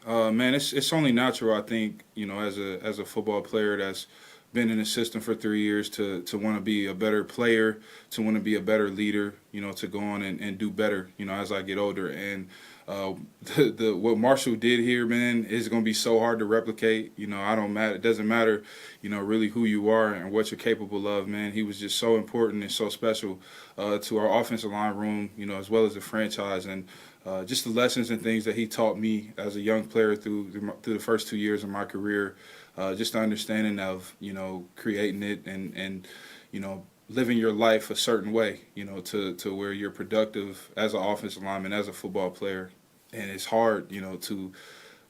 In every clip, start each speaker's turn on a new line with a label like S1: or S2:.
S1: Man, it's only natural, I think, as a football player that's been in the system for 3 years to want to be a better player, to want to be a better leader, to go on and do better, as I get older. And uh, the what Marshall did here, man, is going to be so hard to replicate. I don't matter. It doesn't matter, really who you are and what you're capable of, man. He was just so important and so special to our offensive line room, as well as the franchise. And just the lessons and things that he taught me as a young player through the first 2 years of my career, just the understanding of creating it and living your life a certain way, to where you're productive as an offensive lineman, as a football player, and it's hard, to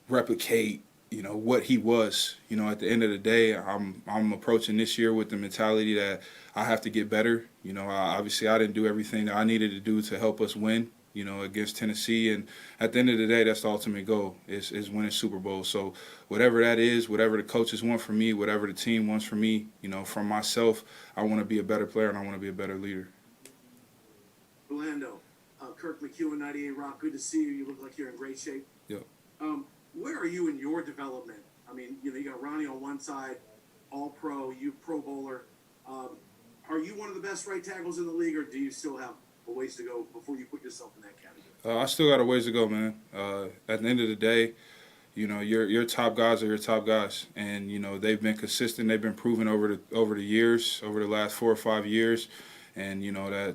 S1: replicate. What he was. At the end of the day, I'm approaching this year with the mentality that I have to get better. Obviously I didn't do everything that I needed to do to help us win. Against Tennessee, and at the end of the day, that's the ultimate goal is winning Super Bowl. So whatever that is, whatever the coaches want from me, whatever the team wants from me, from myself, I want to be a better player and I want to be a better leader.
S2: Orlando, Kirk McEwen, 98 Rock. Good to see you. You look like you're in great shape.
S1: Yep.
S2: Where are you in your development? I mean, you got Ronnie on one side, All Pro, you Pro Bowler. Are you one of the best right tackles in the league, or do you still have a ways to go before you put yourself in that category?
S1: I still got a ways to go, man. At the end of the day, your top guys are your top guys, and they've been consistent. They've been proven over the years, over the last 4 or 5 years. And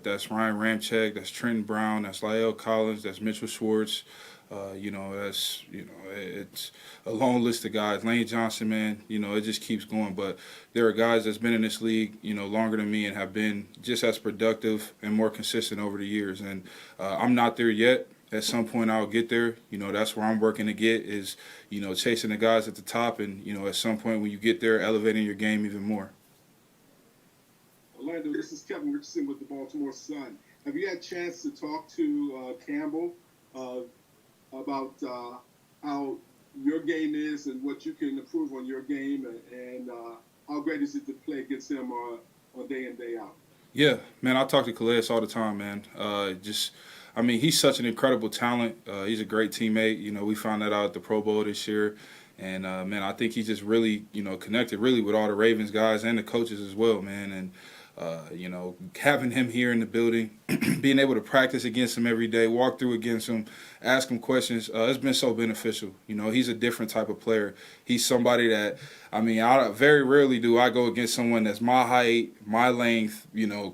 S1: that's Ryan Ramczyk, that's Trenton Brown, that's Lyle Collins, that's Mitchell Schwartz. It's a long list of guys. Lane Johnson, man, it just keeps going. But there are guys that's been in this league, longer than me and have been just as productive and more consistent over the years. And I'm not there yet. At some point, I'll get there. That's where I'm working to get is, chasing the guys at the top. And, at some point when you get there, elevating your game even more.
S3: Orlando, this is Kevin Richardson with the Baltimore Sun. Have you had a chance to talk to Campbell about how your game is and what you can improve on your game, and how great is it to play against him on day in, day out?
S1: Yeah, man, I talk to Calais all the time, man. He's such an incredible talent. He's a great teammate. We found that out at the Pro Bowl this year. And, man, I think he's just really, connected really with all the Ravens guys and the coaches as well, man. And, having him here in the building, being able to practice against him every day, walk through against him, ask him questions, it's been so beneficial. He's a different type of player. He's somebody that, I very rarely do I go against someone that's my height, my length,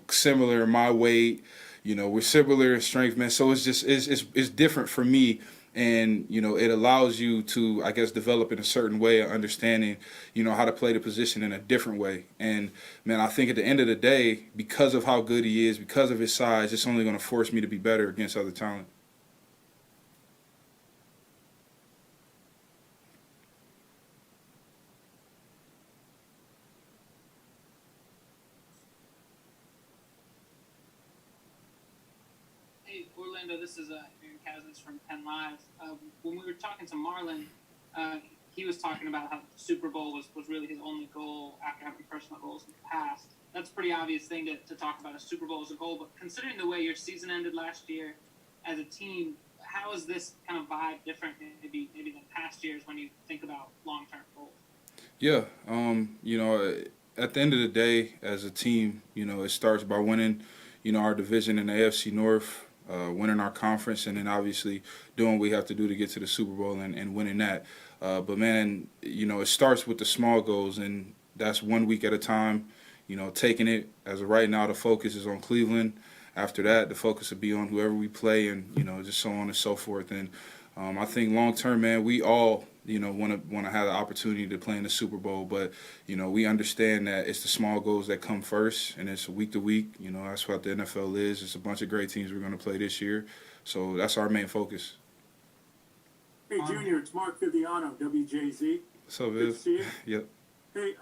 S1: similar, my weight. We're similar in strength, man. So it's different for me. And, it allows you to, I guess, develop in a certain way of understanding, how to play the position in a different way. And, man, I think at the end of the day, because of how good he is, because of his size, it's only going to force me to be better against other talent.
S4: Hey, Orlando, this is Aaron Cousins from Penn Live. When we were talking to Marlon, he was talking about how the Super Bowl was really his only goal after having personal goals in the past. That's a pretty obvious thing to talk about a Super Bowl as a goal, but considering the way your season ended last year as a team, how is this kind of vibe different maybe than past years when you think about long-term goals?
S1: Yeah, at the end of the day, as a team, it starts by winning, our division in the AFC North, winning our conference, and then obviously doing what we have to do to get to the Super Bowl and winning that. But, man, it starts with the small goals, and that's 1 week at a time, taking it. As of right now, the focus is on Cleveland. After that, the focus will be on whoever we play and, just so on and so forth. And I think long-term, man, we all, want to have the opportunity to play in the Super Bowl. But, we understand that it's the small goals that come first, and it's week to week. That's what the NFL is. It's a bunch of great teams we're going to play this year. So that's our main focus.
S5: Hey, Junior, it's Mark Viviano, WJZ.
S1: What's up,
S5: Good
S1: Viv?
S5: to see you.
S1: Yep.
S5: Hey,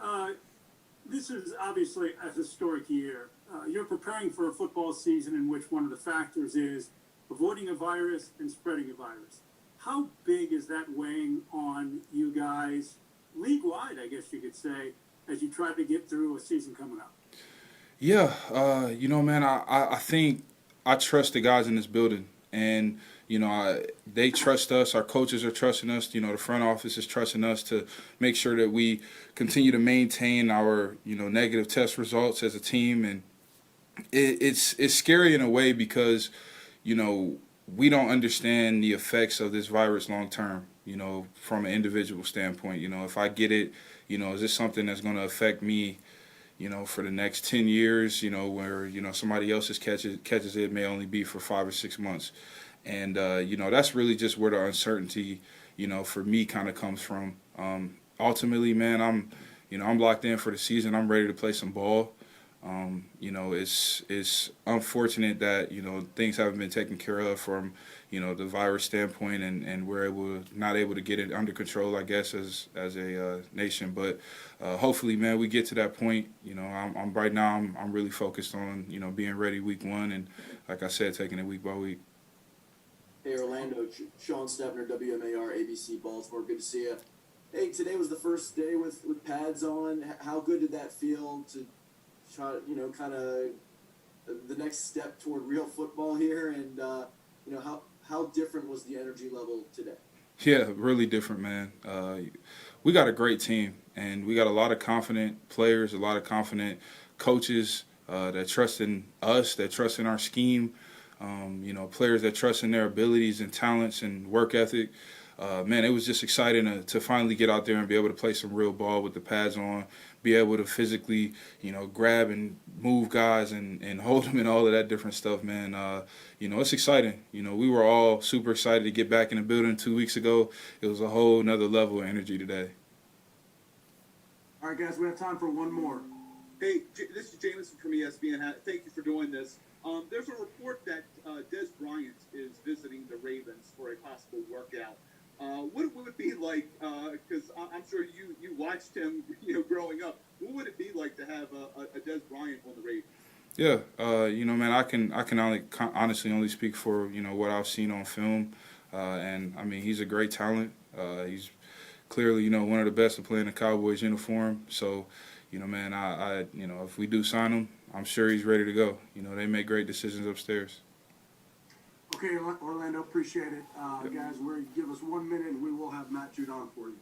S5: this is obviously a historic year. You're preparing for a football season in which one of the factors is avoiding a virus and spreading a virus. How big is that weighing on you guys, league-wide, I guess you could say, as you try to get through a season coming up?
S1: Yeah, man, I think I trust the guys in this building. And, they trust us. Our coaches are trusting us. The front office is trusting us to make sure that we continue to maintain our, negative test results as a team. And it's scary in a way because, we don't understand the effects of this virus long term, from an individual standpoint. If I get it, is this something that's going to affect me, for the next 10 years, where, somebody else's catches it may only be for 5 or 6 months. And, that's really just where the uncertainty, for me kind of comes from. Ultimately, man, I'm locked in for the season. I'm ready to play some ball. It's unfortunate that, things haven't been taken care of from, the virus standpoint, and we're not able to get it under control, I guess, as a nation. But hopefully, man, we get to that point. I'm right now. I'm really focused on, being ready week 1, and like I said, taking it week by week.
S6: Hey, Orlando, Sean Stepner, WMAR, ABC, Baltimore. Good to see you. Hey, today was the first day with pads on. How good did that feel to try, kind of the next step toward real football here? And, how different was the energy level today?
S1: Yeah, really different, man. We got a great team, and we got a lot of confident players, a lot of confident coaches that trust in us, that trust in our scheme. Players that trust in their abilities and talents and work ethic. Man, it was just exciting to finally get out there and be able to play some real ball with the pads on, be able to physically, grab and move guys and hold them and all of that different stuff, man. It's exciting. We were all super excited to get back in the building 2 weeks ago. It was a whole nother level of energy today.
S2: All right, guys, we have time for one more.
S7: Hey, this is Jameson from ESPN. Thank you for doing this. There's a report that Des Bryant is visiting the Ravens for a possible workout. What would it be like, because I'm sure you watched him, growing up, what would it be like to have a Des Bryant on the Ravens?
S1: Yeah, man, I can honestly only speak for, what I've seen on film. And, I mean, he's a great talent. He's clearly, one of the best to play in a Cowboys uniform. So, man, I if we do sign him, I'm sure he's ready to go. They make great decisions upstairs.
S2: Okay, Orlando, appreciate it. Guys, give us 1 minute and we will have Matt Judon for you.